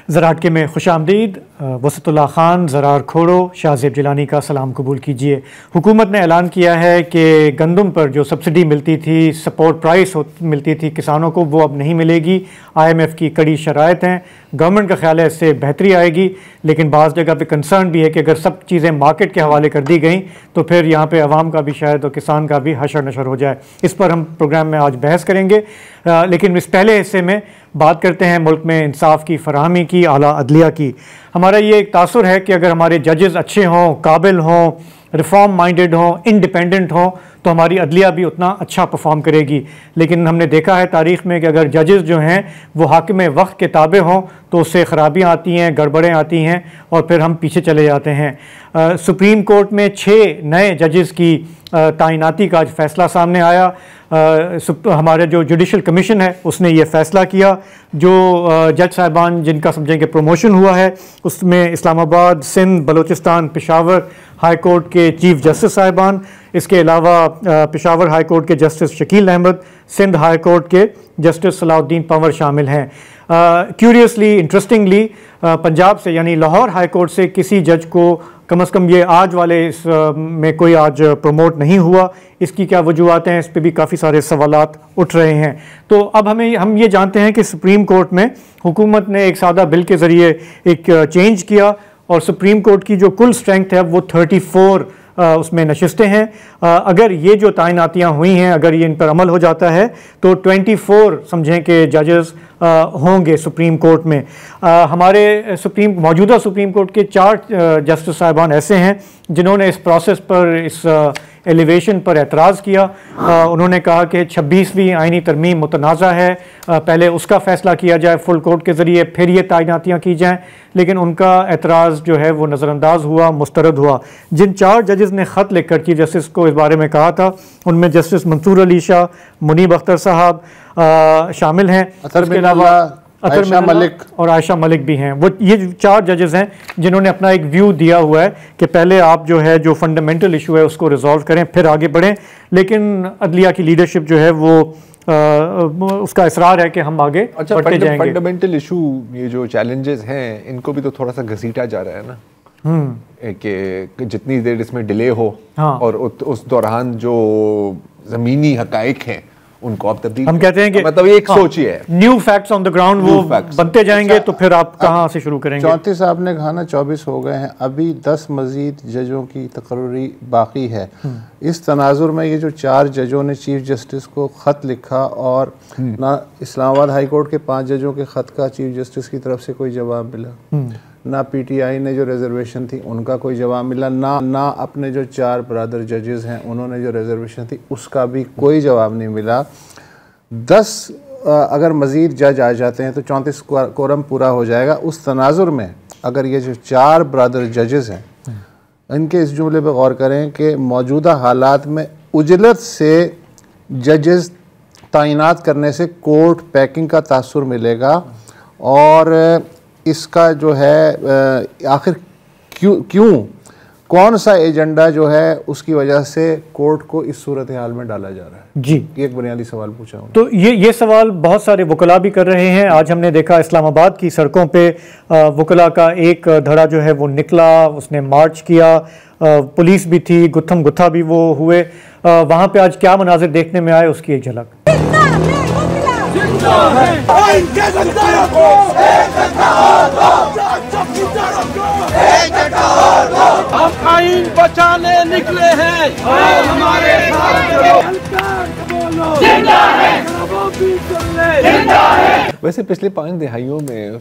ज़राट के में खुशामदीद। वसतुल्लाह ख़ान, ज़रार खोड़ो, शाहज़ेब जिलानी का सलाम कबूल कीजिए। हुकूमत ने ऐलान किया है कि गंदम पर जो सब्सिडी मिलती थी, सपोर्ट प्राइस मिलती थी किसानों को, वो अब नहीं मिलेगी। IMF की कड़ी शराइत हैं। गवर्नमेंट का ख्याल है इससे बेहतरी आएगी, लेकिन बाज़ जगह पे कंसर्न भी है कि अगर सब चीज़ें मार्केट के हवाले कर दी गई तो फिर यहाँ पे अवाम का भी शायद और किसान का भी हशर नशर हो जाए। इस पर हम प्रोग्राम में आज बहस करेंगे, लेकिन इस पहले हिस्से में बात करते हैं मुल्क में इंसाफ की फराहमी की, आला अदलिया की। हमारा ये एक तासुर है कि अगर हमारे जजेस अच्छे हों, काबिल हों, रिफॉर्म माइंडेड हों, इंडिपेंडेंट हों, तो हमारी अदलिया भी उतना अच्छा परफॉर्म करेगी। लेकिन हमने देखा है तारीख़ में कि अगर जजेस जो हैं वो हाकिम वक्त के ताबे हों तो उससे ख़राबियाँ आती हैं, गड़बड़ें आती हैं और फिर हम पीछे चले जाते हैं। सुप्रीम कोर्ट में 6 नए जजेस की तैनाती का आज फ़ैसला सामने आया। हमारे जो जुडिशल कमीशन है उसने ये फ़ैसला किया। जो जज साहिबान जिनका समझें कि प्रमोशन हुआ है उसमें इस्लामाबाद, सिंध, बलूचिस्तान, पेशावर हाई कोर्ट के चीफ जस्टिस साहिबान, इसके अलावा पेशावर हाई कोर्ट के justice Shakeel Ahmed, Sindh high court के जस्टिस सलाउद्दीन पंवर शामिल हैं। क्यूरियसली, इंटरेस्टिंगली, पंजाब से यानी लाहौर हाई कोर्ट से किसी जज को कम अज़ कम ये आज वाले इस में कोई आज प्रमोट नहीं हुआ। इसकी क्या वजूहत हैं, इस पर भी काफ़ी सारे सवालात उठ रहे हैं। तो अब हम ये जानते हैं कि सुप्रीम कोर्ट में हुकूमत ने एक सादा बिल के ज़रिए एक चेंज किया और सुप्रीम कोर्ट की जो कुल स्ट्रेंथ है वो 34 उसमें नशिस्तें हैं। अगर ये जो तैनातियाँ हुई हैं, अगर ये इन पर अमल हो जाता है तो 24 समझें कि जजेस होंगे सुप्रीम कोर्ट में। हमारे मौजूदा सुप्रीम कोर्ट के 4 जस्टिस साहिबान ऐसे हैं जिन्होंने इस प्रोसेस पर, इस एलिवेशन पर एतराज़ किया। उन्होंने कहा कि 26वीं आइनी तरमीम मुतनाज़ा है, पहले उसका फ़ैसला किया जाए फुल कोर्ट के ज़रिए, फिर ये तैनातियाँ की जाएँ। लेकिन उनका एतराज़ जो है वो नज़रअंदाज हुआ, मुस्तरद हुआ। जिन 4 जजेस ने ख़त लिखकर चीफ जस्टिस को इस बारे में कहा था उनमें जस्टिस मंसूर अली शाह, मुनीब अख्तर साहब शामिल हैं। इसके अलावा आयशा मलिक और आयशा मलिक भी हैं। वो ये 4 जजेस हैं जिन्होंने अपना एक व्यू दिया हुआ है कि पहले आप जो है जो फंडामेंटल इशू है उसको रिजॉल्व करें, फिर आगे बढ़ें। लेकिन अदलिया की लीडरशिप जो है वो उसका इसरार है कि हम आगे बढ़ते जाएंगे। फंडामेंटल इशू, ये जो चैलेंजेस हैं इनको भी तो थोड़ा सा घसीटा जा रहा है ना, कि जितनी देर इसमें डिले हो, हाँ, और उस दौरान जो ज़मीनी हकाइक हैं उनको आप तब्दील, हम कहते हैं कि मतलब एक सोच ही है, new facts on the ground वो बनते जाएंगे। तो फिर आप कहाँ से शुरू करेंगे? 34 आपने कहा ना, 24 हो गए हैं, अभी 10 मजीद जजों की तकर्री बाकी है। इस तनाजुर में ये जो 4 जजों ने चीफ जस्टिस को ख़त लिखा और ना इस्लामाबाद हाई कोर्ट के 5 जजों के ख़त का चीफ जस्टिस की तरफ से कोई जवाब मिला, ना PTI ने जो रिजर्वेशन थी उनका कोई जवाब मिला, ना अपने जो 4 ब्रदर जजेस हैं उन्होंने जो रिजर्वेशन थी उसका भी कोई जवाब नहीं मिला। 10 अगर मज़ीद जज आ जाते हैं तो 34 कोरम पूरा हो जाएगा। उस तनाजुर में अगर ये जो 4 ब्रदर जजेस हैं इनके इस जुमले पर गौर करें कि मौजूदा हालात में उजलत से जजेस तैनात करने से कोर्ट पैकिंग का तासुर मिलेगा और इसका जो है आखिर क्यों कौन सा एजेंडा जो है उसकी वजह से कोर्ट को इस सूरत हाल में डाला जा रहा है। जी, एक बुनियादी सवाल पूछा हूँ। तो ये सवाल बहुत सारे वकला भी कर रहे हैं। आज हमने देखा इस्लामाबाद की सड़कों पे वकला का एक धड़ा जो है वो निकला, उसने मार्च किया, पुलिस भी थी, गुत्थम गुत्था भी वो हुए। वहाँ पे आज क्या मनाजिर देखने में आए उसकी एक झलक। हम आइन बचाने निकले हैं, हमारे जिंदा है, जिंदा है। वैसे पिछले 5 दहाइयों में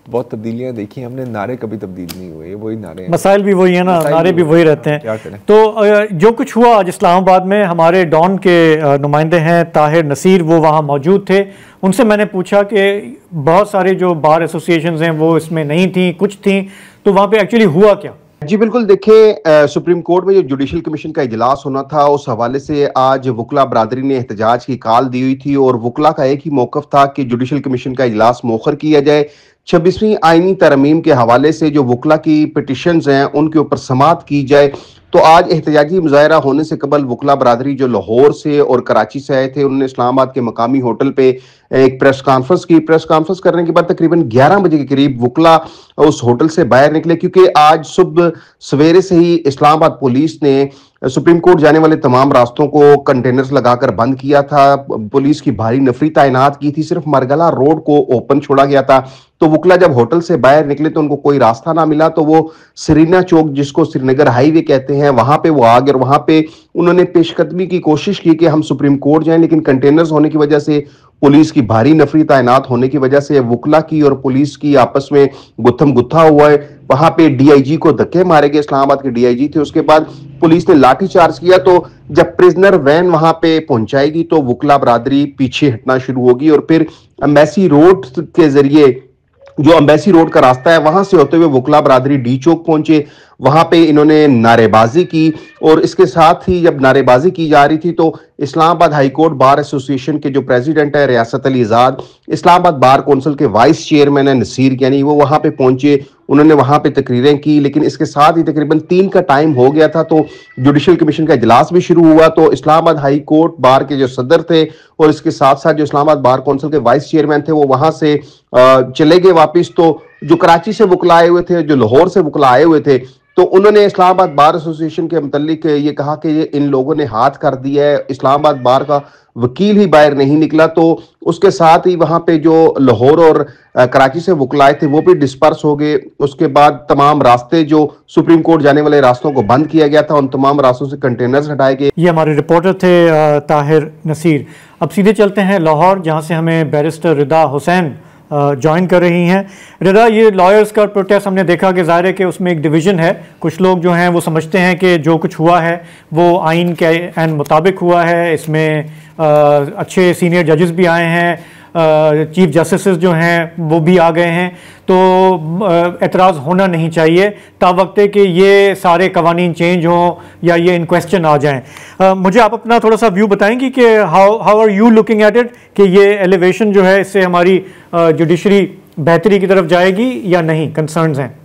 बहुत तब्दीलियां देखी हमने, नारे कभी तब्दील नहीं हुए, वही नारे, मसाइल भी वही है ना, नारे भी वही रहते हैं। क्या करें? तो जो कुछ हुआ आज इस्लामाबाद में, हमारे डॉन के नुमाइंदे हैं ताहिर नसीर, वो वहाँ मौजूद थे। उनसे मैंने पूछा कि बहुत सारे जो बार एसोसिएशंस हैं वो इसमें नहीं थी, कुछ थी, तो वहाँ पे एक्चुअली हुआ क्या? जी बिल्कुल, देखिए सुप्रीम कोर्ट में जो जुडिशल कमीशन का इजलास होना था उस हवाले से आज वकला बरादरी ने एहतजाज की कॉल दी हुई थी और वकला का एक ही मौकफ था कि जुडिशल कमीशन का इजलास मौखर किया जाए। 26वीं आईनी तरमीम के हवाले से जो वकला की पिटिशंस हैं उनके ऊपर समाअत की जाए। तो आज एहतजाजी मुजाहरा होने से कबल वकला बरादरी जो लाहौर से और कराची से आए थे उन्होंने इस्लामाबाद के मकामी होटल पे एक प्रेस कॉन्फ्रेंस की। प्रेस कॉन्फ्रेंस करने के बाद तकरीबन 11 बजे के करीब वुकला उस होटल से बाहर निकले, क्योंकि आज सुबह सवेरे से ही इस्लामाबाद पुलिस ने सुप्रीम कोर्ट जाने वाले तमाम रास्तों को कंटेनर्स लगाकर बंद किया था। पुलिस की भारी नफरी तैनात की थी, सिर्फ मरगला रोड को ओपन छोड़ा गया था। तो वुकला जब होटल से बाहर निकले तो उनको कोई रास्ता ना मिला, तो वो सरीना चौक, जिसको श्रीनगर हाईवे कहते हैं, वहां पे वो आ गए और वहां पे उन्होंने पेशकदमी की कोशिश की कि हम सुप्रीम कोर्ट जाएं, लेकिन कंटेनर्स होने की वजह से, पुलिस की भारी नफरी तैनात होने की वजह से वुकला की और पुलिस की आपस में गुत्थम गुत्था हुआ है। वहां पे डीआईजी को धक्के मारे गए, इस्लामाबाद के डीआईजी थे। उसके बाद पुलिस ने लाठीचार्ज किया। तो जब प्रिजनर वैन वहां पे पहुंचाएगी तो वुकला बरादरी पीछे हटना शुरू होगी और फिर एम्बेसी रोड के जरिए, जो एम्बेसी रोड का रास्ता है, वहां से होते हुए वुकला बरादरी डी चौक पहुंचे। वहां पे इन्होंने नारेबाजी की और इसके साथ ही जब नारेबाजी की जा रही थी तो Islamabad high court bar association के जो प्रेसिडेंट है रियासत अली आजाद, इस्लामाबाद बार कौंसिल के वाइस चेयरमैन है नसीर यानी, वो वहां पे पहुंचे। उन्होंने वहां पे तकरीरें की, लेकिन इसके साथ ही तकरीबन 3 का टाइम हो गया था तो जुडिशल कमीशन का इजलास भी शुरू हुआ। तो इस्लामाबाद हाई कोर्ट बार के जो सदर थे और इसके साथ साथ जो इस्लामाबाद बार कौंसिल के वाइस चेयरमैन थे, वो वहां से चले गए वापिस। तो जो कराची से वुकला आए हुए थे, जो लाहौर से वुकला आए हुए थे, तो उन्होंने इस्लामाबाद बार एसोसिएशन के मुतालिक ये कहा कि ये इन लोगों ने हाथ कर दिया है, इस्लामाबाद बार का वकील ही बाहर नहीं निकला। तो उसके साथ ही वहां पे जो लाहौर और कराची से वुकला आए थे वो भी डिस्पर्स हो गए। उसके बाद तमाम रास्ते जो सुप्रीम कोर्ट जाने वाले रास्तों को बंद किया गया था, उन तमाम रास्तों से कंटेनर्स हटाए गए। ये हमारे रिपोर्टर थे ताहिर नसीर। अब सीधे चलते हैं लाहौर, जहां से हमें बैरिस्टर रिदा हुसैन ज्वाइन कर रही हैं। रिदा, ये लॉयर्स का प्रोटेस्ट हमने देखा कि ज़ाहिर है कि उसमें एक डिवीज़न है। कुछ लोग जो हैं वो समझते हैं कि जो कुछ हुआ है वो आइन के ऐन मुताबिक हुआ है। इसमें अच्छे सीनियर जजेस भी आए हैं, चीफ जस्टिस जो हैं वो भी आ गए हैं, तो एतराज़ होना नहीं चाहिए तावक्ते कि ये सारे कवानीन चेंज हों या ये इन क्वेश्चन आ जाएं। मुझे आप अपना थोड़ा सा व्यू बताएंगी कि how are you looking at it, कि ये एलिवेशन जो है इससे हमारी जुडिशरी बेहतरी की तरफ जाएगी या नहीं? कंसर्न्स हैं।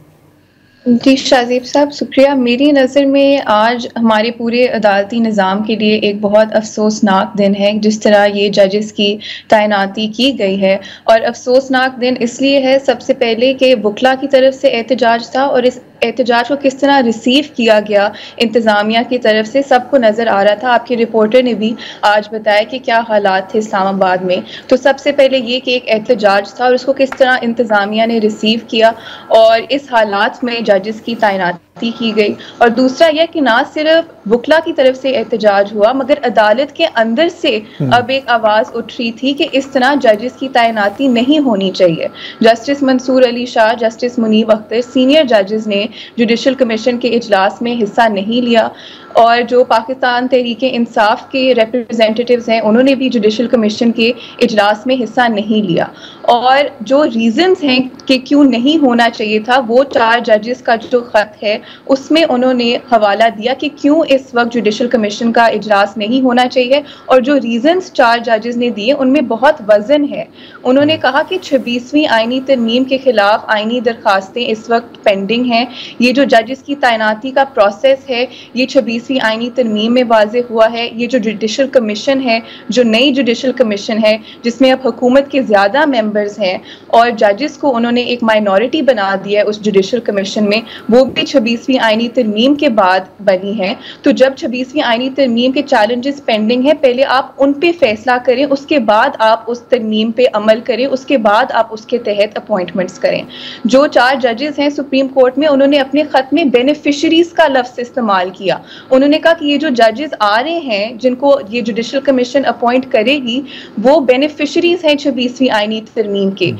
जी शाजीब साहब, शुक्रिया। मेरी नज़र में आज हमारे पूरे अदालती निज़ाम के लिए एक बहुत अफसोसनाक दिन है जिस तरह ये जजेस की तैनाती की गई है। और अफसोसनाक दिन इसलिए है, सबसे पहले कि वुकला की तरफ से एहतजाज था और इस एहतजाज को किस तरह रिसीव किया गया इंतज़ामिया की तरफ से सबको नज़र आ रहा था। आपके रिपोर्टर ने भी आज बताया कि क्या हालात थे इस्लामाबाद में। तो सबसे पहले ये कि एक एहतजाज था और उसको किस तरह इंतज़ामिया ने रिसीव किया और इस हालात में जजेस की तैनाती की गई। और दूसरा यह कि ना सिर्फ वुकला की तरफ से एहतजाज हुआ मगर अदालत के अंदर से अब एक आवाज़ उठ रही थी कि इस तरह जजेस की तैनाती नहीं होनी चाहिए। Justice Mansoor Ali Shah, justice Muneeb Akhtar, senior जजेस ने जुडिशल कमीशन के इजलास में हिस्सा नहीं लिया और जो पाकिस्तान तहरीक इंसाफ के रिप्रेजेंटेटिव्स हैं उन्होंने भी जुडिशल कमीशन के इजलास में हिस्सा नहीं लिया। और जो रीजंस हैं कि क्यों नहीं होना चाहिए था, वो 4 जजेस का जो खत है उसमें उन्होंने हवाला दिया कि क्यों इस वक्त जुडिशल कमीशन का इजलास नहीं होना चाहिए। और जो रीजंस 4 जजेस ने दिए उनमें बहुत वजन है। उन्होंने कहा कि 26वीं आइनी तरमीम के खिलाफ आइनी दरखास्तें इस वक्त पेंडिंग हैं। ये जो जजेस की तैनाती का प्रोसेस है ये 26वीं आइनी तरमीम में वाज़ेह हुआ है। ये जो जुडिशल कमीशन है, जो नई जुडिशल कमीशन है जिसमें अब हुकूमत के ज़्यादा मेंबर्स हैं और जजेस को उन्होंने एक माइनॉरिटी बना दिया है उस जुडिशल कमीशन में, वो भी 26वीं आइनी तरमीम के बाद बनी है। तो जब 26वीं आइनी तरमीम के चैलेंजेस पेंडिंग है, पहले आप उन पे फैसला करें, उसके बाद आप उस तरमीम पे अमल करें, उसके बाद आप उसके तहत अपॉइंटमेंट्स करें। जो 4 जजेस हैं सुप्रीम कोर्ट में, उन्होंने अपने खत में बेनिफिशरीज का लफ्ज़ इस्तेमाल किया। उन्होंने कहा कि ये जो जजेस आ रहे हैं जिनको ये जुडिशल कमीशन अपॉइंट करेगी वो बेनिफिशरीज हैं 26वीं आइनी तरमीम के।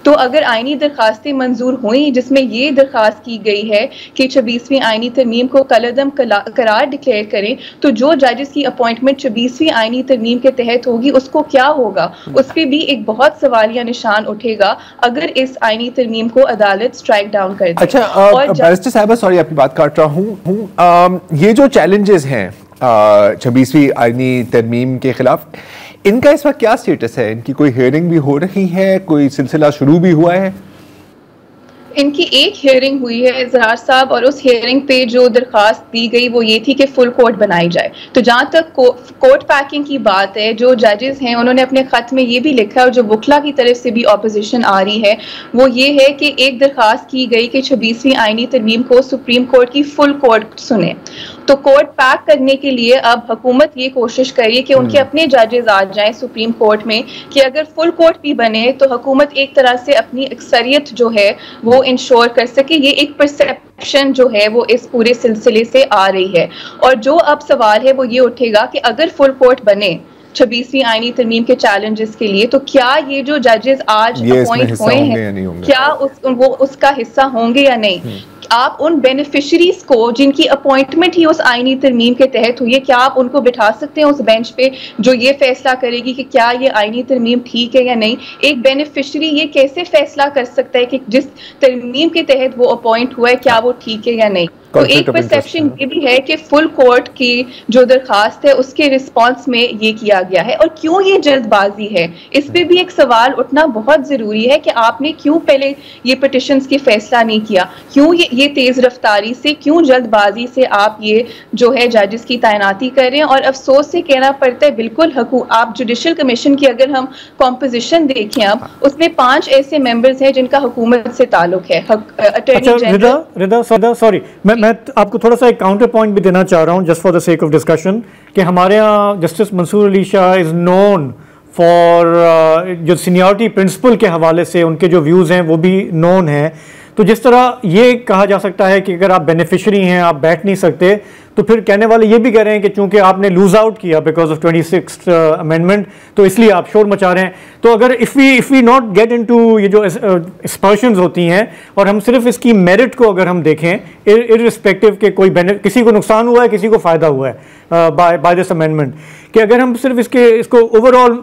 तो अगर आइनी दरखास्तें मंजूर हुई जिसमें ये दरखास्त की गई है कि 26वीं आइनी तरमीम को कलअदम करार डिक्लेयर करें, तो जो जजेस की अपॉइंटमेंट 26वीं आइनी तरमीम के तहत होगी उसको क्या होगा, उस पर भी एक बहुत सवालिया निशान उठेगा अगर इस आइनी तरमीम को अदालत स्ट्राइक डाउन कर दे। अच्छा, बैरिस्टर साहिबा, सॉरी आपकी बात काट रहा हूँ। ये जो चैलेंजेस हैं 26वीं आइनी तरमीम के खिलाफ, इनका इस वक्त क्या स्टेटस है? इनकी कोई हियरिंग भी हो रही है? कोई सिलसिला शुरू भी हुआ है? इनकी एक हियरिंग हुई है ज़रार साहब, और उस हियरिंग पे जो दरख्वास्त दी गई वो ये थी कि फुल कोर्ट बनाई जाए। तो जहाँ तक कोर्ट पैकिंग की बात है, जो जजेस हैं उन्होंने अपने ख़त में ये भी लिखा है, और जो वकला की तरफ से भी ऑपोजिशन आ रही है वो ये है कि एक दरख्वास्त की गई कि 26वीं आईनी तरमीम को सुप्रीम कोर्ट की फुल कोर्ट सुने। तो कोर्ट पैक करने के लिए अब हुकूमत ये कोशिश करी कि उनके अपने जजेस आ जाएं सुप्रीम कोर्ट में, कि अगर फुल कोर्ट भी बने तो हुकूमत एक तरह से अपनी अक्सरियत जो है वो इंश्योर कर सके। ये एक परसेप्शन जो है वो इस पूरे सिलसिले से आ रही है। और जो अब सवाल है वो ये उठेगा कि अगर फुल कोर्ट बने 26वीं आईनी तरमीम के चैलेंजेस के लिए, तो क्या ये जो जजेस आज अपॉइंट हुए हैं क्या वो उसका हिस्सा होंगे या नहीं? आप उन बेनिफिशरीज को जिनकी अपॉइंटमेंट ही उस आईनी तरमीम के तहत हुई है, क्या आप उनको बिठा सकते हैं उस बेंच पे जो ये फैसला करेगी कि क्या ये आईनी तरमीम ठीक है या नहीं? एक बेनिफिशरी ये कैसे फैसला कर सकता है कि जिस तरमीम के तहत वो अपॉइंट हुआ है क्या वो ठीक है या नहीं? तो एक परसेप्शन ये भी है कि फुल कोर्ट की जो दरखास्त है उसके रिस्पांस में ये किया गया है। और क्यों ये जल्दबाजी है, इस पे भी एक सवाल उठना बहुत जरूरी है कि आपने क्यों पहले ये पिटिशंस की फैसला नहीं किया? क्यों ये तेज रफ्तारी से, क्यों जल्दबाजी से आप ये जो है जजेस की तैनाती कर रहे हैं? और अफसोस से कहना पड़ता है, बिल्कुल आप जुडिशल कमीशन की अगर हम कॉम्पोजिशन देखें अब, उसमें 5 ऐसे मेंबर्स हैं जिनका हुकूमत से ताल्लुक है। अटॉर्नी जनरल सॉरी, मैं आपको थोड़ा सा एक काउंटर पॉइंट भी देना चाह रहा हूँ just for the sake of discussion, कि हमारे यहाँ justice Mansoor Ali Shah is known for जो सीनियरिटी प्रिंसिपल के हवाले से उनके जो व्यूज़ हैं वो भी नोन है। तो जिस तरह ये कहा जा सकता है कि अगर आप बेनिफिशरी हैं आप बैठ नहीं सकते, तो फिर कहने वाले ये भी कह रहे हैं कि चूंकि आपने लूज आउट किया बिकॉज ऑफ 26th अमेंडमेंट तो इसलिए आप शोर मचा रहे हैं। तो अगर if we not get into ये जो एक्सपर्शंस होती हैं और हम सिर्फ इसकी मेरिट को अगर हम देखें, इररिस्पेक्टिव के कोई किसी को नुकसान हुआ है किसी को फ़ायदा हुआ है बाय दिस अमेंडमेंट, कि अगर हम सिर्फ इसको ओवरऑल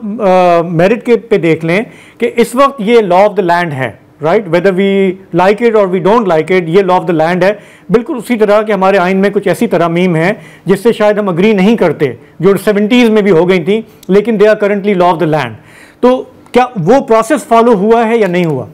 मेरिट के पे देख लें कि इस वक्त ये लॉ ऑफ द लैंड है, right, whether we like it और वी डोंट लाइक इट, ये लॉ ऑफ द लैंड है। बिल्कुल उसी तरह के हमारे आइन में कुछ ऐसी तरमीम है जिससे शायद हम अग्री नहीं करते, जो 70s में भी हो गई थी, लेकिन they are currently law of the land. तो क्या वो प्रोसेस फॉलो हुआ है या नहीं हुआ?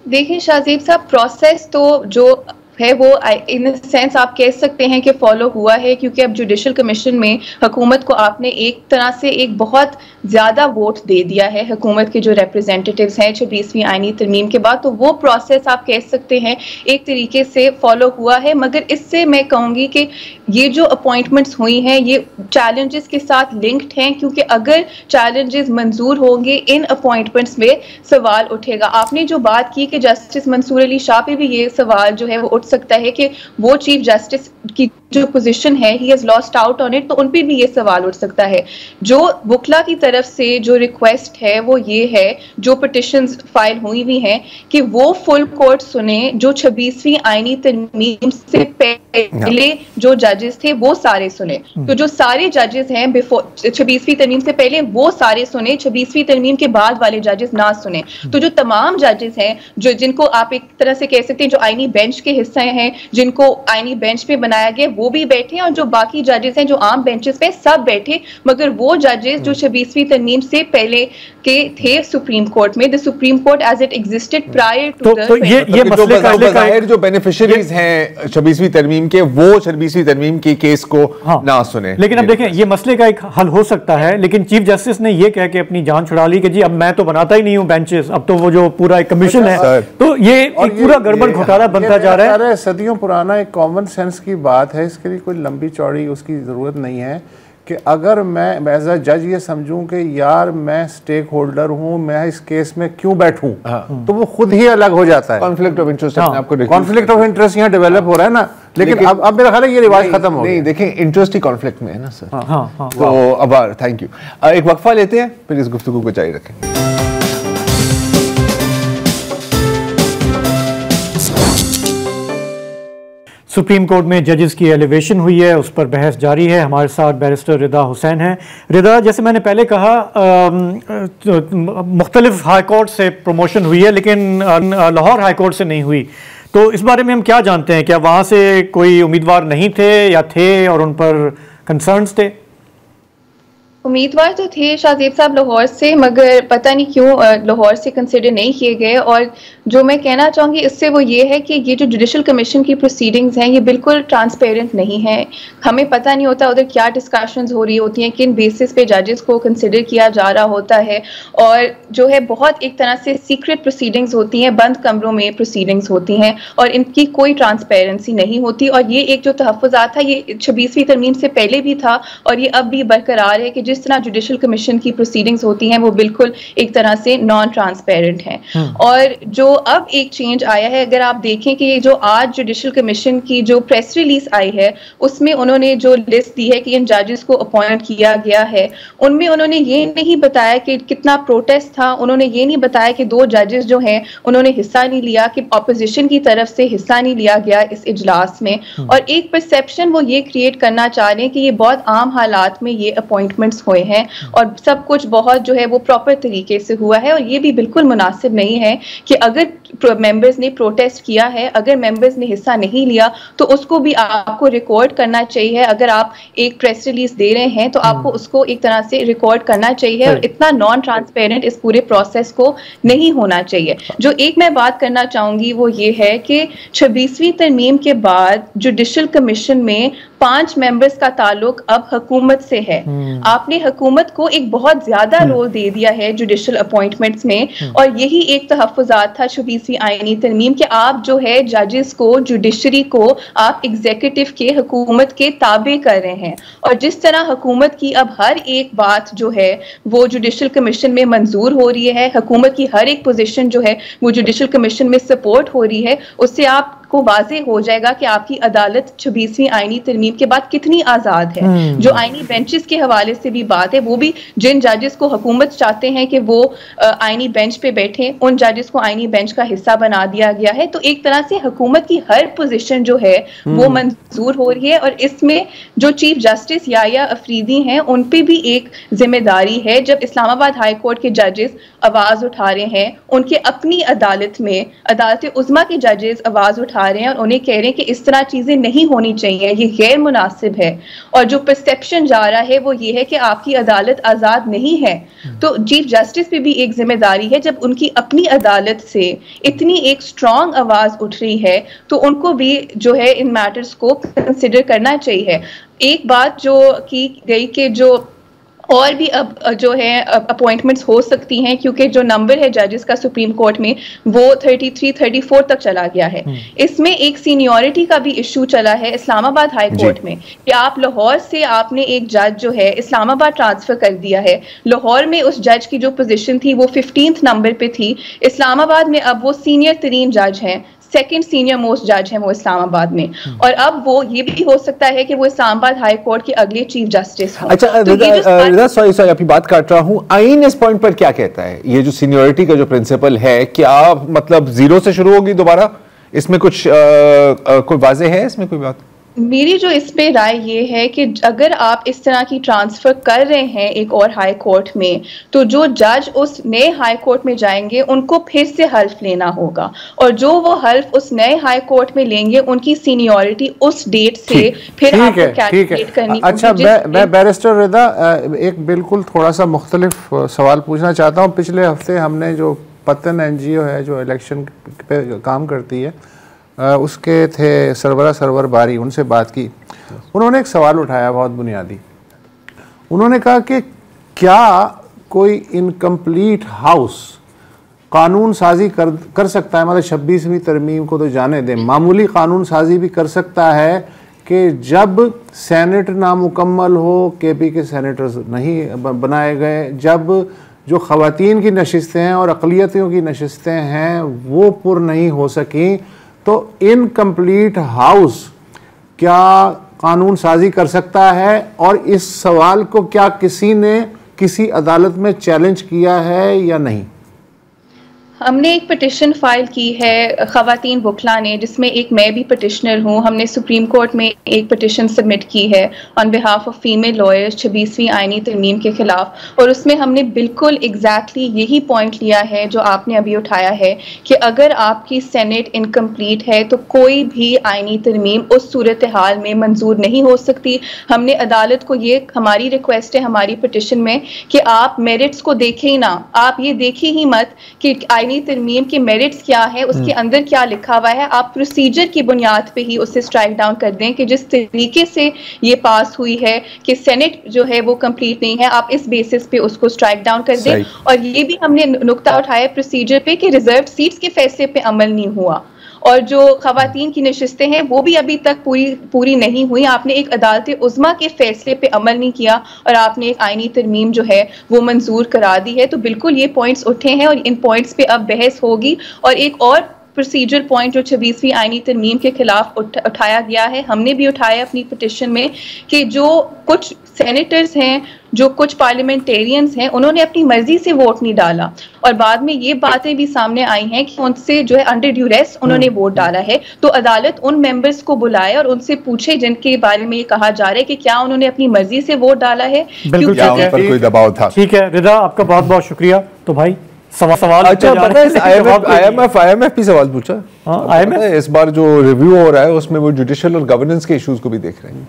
देखिए शाहजेब साहब, प्रोसेस तो जो है वो इन सेंस आप कह सकते हैं कि फॉलो हुआ है, क्योंकि अब जुडिशल कमीशन में हुकूमत को आपने एक तरह से एक बहुत ज़्यादा वोट दे दिया है, हुकूमत के जो रिप्रेजेंटेटिव्स हैं 26वीं आईनी तरमीम के बाद, तो वो प्रोसेस आप कह सकते हैं एक तरीके से फॉलो हुआ है। मगर इससे मैं कहूँगी कि ये जो अपॉइंटमेंट्स हुई हैं ये चैलेंजेस के साथ लिंक्ड हैं, क्योंकि अगर चैलेंजेस मंजूर होंगे इन अपॉइंटमेंट्स में सवाल उठेगा। आपने जो बात की कि जस्टिस मंसूर अली शाह पे भी ये सवाल जो है वो सकता है कि वो चीफ जस्टिस की जो पोजीशन है he has lost out on it, तो उन पे भी ये सवाल उठ सकता है। जो वकला की तरफ से जो रिक्वेस्ट है वो ये है, जो पिटिशंस फाइल हुई हुई हैं, कि वो फुल कोर्ट सुने जो 26वीं आईनी तरमीम से पहले जो जजेस थे वो सारे सुने। तो जो सारे जजेस हैं बिफोर 26वीं तरमीम से पहले वो सारे सुने, 26वीं तरमीम के बाद वाले जजेस ना सुने। तो जो तमाम जजेस हैं जो जिनको आप एक तरह से कह सकते हैं जो आईनी बेंच के हिस्सा हैं, जिनको आईनी बेंच पे बनाया गया, वो भी बैठे, और जो बाकी जजेस हैं जो आम बेंचेस पे सब बैठे, मगर वो जजेस जो 26वीं तरमीम से पहले के थे सुप्रीम कोर्ट में, the supreme court as it existed prior to the, तो ये मसले का जो बेनिफिशियरीज हैं 26वीं तरमीम के, वो 26वीं तरमीम के केस को ना सुने। लेकिन अब देखें ये मसले का एक हल हो सकता है, लेकिन चीफ जस्टिस ने ये कह के अपनी जान छुड़ा ली कि जी अब मैं तो बनाता ही नहीं हूं बेंचेस, अब तो वो जो पूरा एक कमीशन है, तो ये एक पूरा गड़बड़ घोटाला बनता जा रहा है। सदियों पुराना एक कॉमन सेंस की बात है, इसके लिए कोई लंबी चौड़ी उसकी ज़रूरत नहीं है कि अगर मैं एज अ जज ये समझूं कि यार मैं स्टेक होल्डर हूं, मैं इस केस में क्यों बैठूं, तो वो खुद ही अलग हो जाता है। कॉन्फ्लिक्ट ऑफ इंटरेस्ट आपको कॉन्फ्लिक्ट ऑफ इंटरेस्ट यहाँ डेवलप हो रहा है ना, लेकिन अब मेरा ख्याल है ये रिवाज खत्म हो गया। नहीं देखें, इंटरेस्ट ही कॉन्फ्लिक्ट में है ना सर। तो अब थैंक यू, एक वक्फा लेते हैं फिर इस गुफ्तगू को जारी रखेंगे। सुप्रीम कोर्ट में जजेस की एलिवेशन हुई है, उस पर बहस जारी है। हमारे साथ बैरिस्टर रिदा हुसैन हैं। रिदा, जैसे मैंने पहले कहा मुख्तलिफ हाई कोर्ट से प्रमोशन हुई है, लेकिन लाहौर हाई कोर्ट से नहीं हुई, तो इस बारे में हम क्या जानते हैं? क्या वहाँ से कोई उम्मीदवार नहीं थे या थे और उन पर कंसर्न्स थे? उम्मीदवार तो थे शाहजेब साहब लाहौर से, मगर पता नहीं क्यों लाहौर से कंसिडर नहीं किए गए। और जो मैं कहना चाहूँगी इससे वो ये है कि ये जो जुडिशल कमीशन की प्रोसीडिंग्स हैं ये बिल्कुल ट्रांसपेरेंट नहीं है। हमें पता नहीं होता उधर क्या डिस्कशंस हो रही होती हैं, किन बेसिस पे जजेस को कंसिडर किया जा रहा होता है, और जो है बहुत एक तरह से सीक्रेट प्रोसीडिंग्स होती हैं, बंद कमरों में प्रोसीडिंग्स होती हैं और इनकी कोई ट्रांसपेरेंसी नहीं होती। और ये एक जो तहफ़्फ़ुज़ात था ये 26वीं तरमीम से पहले भी था और ये अब भी बरकरार है कि जिस तरह जुडिशल कमीशन की प्रोसीडिंग्स होती हैं वो बिल्कुल एक तरह से नॉन ट्रांसपेरेंट हैं। और जो अब एक चेंज आया है, अगर आप देखें कि ये जो आज जुडिशल कमीशन की जो प्रेस रिलीज आई है उसमें उन्होंने जो लिस्ट दी है कि इन जजेस को अपॉइंट किया गया है, उनमें उन्होंने ये नहीं बताया कि कितना प्रोटेस्ट था, उन्होंने ये नहीं बताया कि 2 जजेस जो हैं उन्होंने हिस्सा नहीं लिया, कि अपोजिशन की तरफ से हिस्सा नहीं लिया गया इस इजलास में। और एक परसेप्शन वो ये क्रिएट करना चाह रहे हैं कि ये बहुत आम हालात में ये अपॉइंटमेंट्स हुए हैं और सब कुछ बहुत जो है वो प्रॉपर तरीके से हुआ है। और ये भी बिल्कुल मुनासिब नहीं है कि अगर मेंबर्स ने प्रोटेस्ट किया है, अगर मेंबर्स ने हिस्सा नहीं लिया तो उसको भी आपको रिकॉर्ड करना चाहिए। अगर आप एक प्रेस रिलीज दे रहे हैं तो आपको उसको एक तरह से रिकॉर्ड करना चाहिए और इतना नॉन ट्रांसपेरेंट इस पूरे प्रोसेस को नहीं होना चाहिए। जो एक मैं बात करना चाहूंगी वो ये है कि 26वीं तरमीम के बाद जुडिशल कमीशन में 5 मेंबर्स का ताल्लुक अब हुकूमत से है। आपने हुकूमत को एक बहुत ज्यादा रोल दे दिया है जुडिशल अपॉइंटमेंट्स में, और यही एक तहफ़्फ़ुज़ात था 26वीं आईनी तरमीम के आप जो है जजेस को, जुडिशरी को आप एग्जीक्यूटिव के, हुकूमत के ताबे कर रहे हैं। और जिस तरह हुकूमत की अब हर एक बात जो है वो जुडिशल कमीशन में मंजूर हो रही है, हुकूमत की हर एक पोजीशन जो है वो जुडिशल कमीशन में सपोर्ट हो रही है, उससे आप को वाज़े हो जाएगा कि आपकी अदालत 26वीं आईनी तरमीम के बाद कितनी आज़ाद है। जो आईनी बेंचेस के हवाले से भी बात है, वो भी जिन जजेस को हुकूमत चाहते हैं कि वो आईनी बेंच पे बैठे, उन जजेस को आईनी बेंच का हिस्सा बना दिया गया है। तो एक तरह से हुकूमत की हर पोजीशन जो है वो मंजूर हो रही है और इसमें जो चीफ जस्टिस याया अफरीदी हैं उन पे भी एक जिम्मेदारी है। जब इस्लामाबाद हाई कोर्ट के जजेस आवाज़ उठा रहे हैं, उनके अपनी अदालत में अदालत उज़्मा के जजेस आवाज़ उठा रहे हैं और उन्हें कह रहे हैं कि इस तरह चीजें नहीं होनी चाहिए, ये गैर मुनासिब है। और जो परसेप्शन जा रहा है वो ये है कि आपकी अदालत आजाद नहीं है। तो चीफ जस्टिस पे भी एक जिम्मेदारी है, जब उनकी अपनी अदालत से इतनी एक स्ट्रॉन्ग आवाज उठ रही है तो उनको भी जो है इन मैटर्स को कंसिडर करना चाहिए। एक बात जो की गई कि जो और भी अब जो है अपॉइंटमेंट्स हो सकती हैं, क्योंकि जो नंबर है जजेस का सुप्रीम कोर्ट में वो 33-34 तक चला गया है। इसमें एक सीनियरिटी का भी इशू चला है इस्लामाबाद हाई कोर्ट में कि आप लाहौर से आपने एक जज जो है इस्लामाबाद ट्रांसफर कर दिया है। लाहौर में उस जज की जो पोजीशन थी वो 15th नंबर पे थी, इस्लामाबाद में अब वो सीनियर तरीन जज हैं, सेकंड सीनियर मोस्ट जज है वो इस्लामाबाद में, और अब वो ये भी हो सकता है कि वो इस्लामाबाद हाई कोर्ट के अगले चीफ जस्टिस हों। अच्छा रिदा, सॉरी आपकी बात काट रहा हूँ, आईन इस पॉइंट पर क्या कहता है? ये जो सीनियरिटी का जो प्रिंसिपल है, क्या मतलब 0 से शुरू होगी दोबारा? इसमें कुछ कोई वाजे है इसमें कोई बात? मेरी जो इस पे राय ये है कि अगर आप इस तरह की ट्रांसफर कर रहे हैं एक और हाई कोर्ट में, तो जो जज उस नए हाई कोर्ट में जाएंगे उनको फिर से हल्फ लेना होगा, और जो वो हल्फ उस नए हाई कोर्ट में लेंगे उनकी सीनियरिटी उस डेट से फिर आपको कैलकुलेट करनी। अच्छा, मैं बैरिस्टर रिदा एक बिल्कुल थोड़ा सा मुख्तलिफ सवाल पूछना चाहता हूँ। पिछले हफ्ते हमने जो पतन NGO है जो इलेक्शन पे काम करती है उसके थे सरवर बारी, उनसे बात की। उन्होंने एक सवाल उठाया बहुत बुनियादी। उन्होंने कहा कि क्या कोई इनकम्प्लीट हाउस कानून साजी कर सकता है, मतलब 26वीं तरमीम को तो जाने दें, मामूली कानून साजी भी कर सकता है कि जब सेनेट नामुकम्मल हो, KP के सेनेटर्स नहीं बनाए गए, जब जो ख़वातीन की नशिस्तें हैं और अक़लियतियों की नशिस्तें हैं वो पुर नहीं हो सकें, तो इनकम्प्लीट हाउस क्या कानून साजी कर सकता है? और इस सवाल को क्या किसी ने किसी अदालत में चैलेंज किया है या नहीं? हमने एक पिटिशन फाइल की है ख़वातीन वुकला ने, जिसमें एक मैं भी पिटिशनर हूँ। हमने सुप्रीम कोर्ट में एक पिटिशन सबमिट की है on behalf of female lawyers 26वीं आईनी तरमीम के ख़िलाफ़, और उसमें हमने बिल्कुल एग्जैक्टली यही पॉइंट लिया है जो आपने अभी उठाया है कि अगर आपकी सेनेट इनकम्प्लीट है तो कोई भी आईनी तरमीम उस सूरत हाल में मंजूर नहीं हो सकती। हमने अदालत को ये हमारी रिक्वेस्ट है हमारी पिटिशन में कि आप मेरिट्स को देखें ही ना, आप ये देखिए ही मत कि आईनी तरमीम के मेरिट्स क्या है, उसके अंदर क्या लिखा हुआ है। आप प्रोसीजर की बुनियाद पे ही उससे स्ट्राइक डाउन कर दें कि जिस तरीके से ये पास हुई है कि सेनेट जो है वो कंप्लीट नहीं है, आप इस बेसिस पे उसको स्ट्राइक डाउन कर दें। और ये भी हमने नुक्ता उठाया प्रोसीजर पे कि रिजर्व सीट्स के फैसले पे अमल नहीं हुआ, और जो खवातीन की नशिस्तें हैं वो भी अभी तक पूरी नहीं हुई। आपने एक अदालत उज़्मा के फैसले पे अमल नहीं किया और आपने एक आईनी तरमीम जो है वो मंजूर करा दी है। तो बिल्कुल ये पॉइंट्स उठे हैं और इन पॉइंट्स पे अब बहस होगी। और एक और प्रोसीजर पॉइंट जो 26वीं आईनी तरमीम के खिलाफ उठाया गया है, हमने भी उठाया अपनी पिटिशन में कि जो कुछ सेनेटर्स हैं, जो कुछ पार्लियामेंटेरियंस हैं, उन्होंने अपनी मर्जी से वोट नहीं डाला और बाद में ये बातें भी सामने आई हैं कि उनसे जो है अंडर ड्यूरेस उन्होंने वोट डाला है। तो अदालत उन मेंबर्स को बुलाए और उनसे पूछे जिनके बारे में ये कहा जा रहा है कि क्या उन्होंने अपनी मर्जी से वोट डाला है, बिल्कुल पर कोई दबाव था। ठीक है रिदा, आपका बहुत बहुत शुक्रिया। तो भाई सवाल अच्छा, पता है IMF भी सवाल पूछा। IMF इस बार जो रिव्यू हो रहा है उसमें वो जुडिशियल और गवर्नेंस के इश्यूज को भी देख रहे हैं।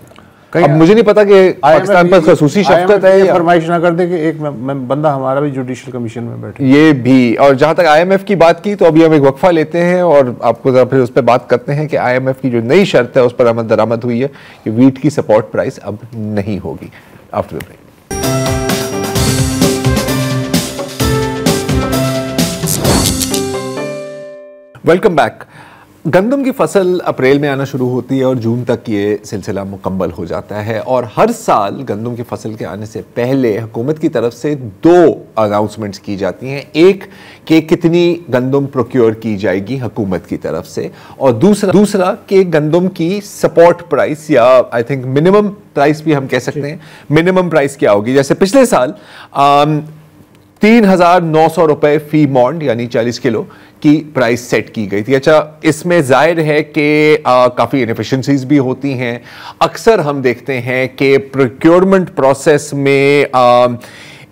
अब मुझे नहीं पता कि पाकिस्तान पर खसूसी शफ़क़त है या फरमाइश ना कर दे कि एक बंदा हमारा भी जुडिशियल कमीशन में बैठे, ये भी। और जहां तक IMF की बात की तो अभी हम एक वक्फा लेते हैं और आपको फिर उस पर बात करते हैं कि IMF की जो नई शर्त है उस पर अमल दरामद हुई है कि वीट की सपोर्ट प्राइस अब नहीं होगी। After the break. Welcome back. गंदम की फसल अप्रैल में आना शुरू होती है और जून तक ये सिलसिला मुकम्मल हो जाता है और हर साल गंदम की फसल के आने से पहले हुकूमत की तरफ से 2 अनाउंसमेंट्स की जाती हैं। एक कि कितनी गंदम प्रोक्योर की जाएगी हुकूमत की तरफ से, और दूसरा कि गंदम की सपोर्ट प्राइस या आई थिंक मिनिमम प्राइस भी हम कह सकते हैं, मिनिमम प्राइस क्या होगी। जैसे पिछले साल 3,900 रुपए फी मॉन्ड यानी 40 किलो की प्राइस सेट की गई थी। अच्छा, इसमें जाहिर है कि काफ़ी इनएफिशिएंसीज भी होती हैं। अक्सर हम देखते हैं कि प्रोक्योरमेंट प्रोसेस में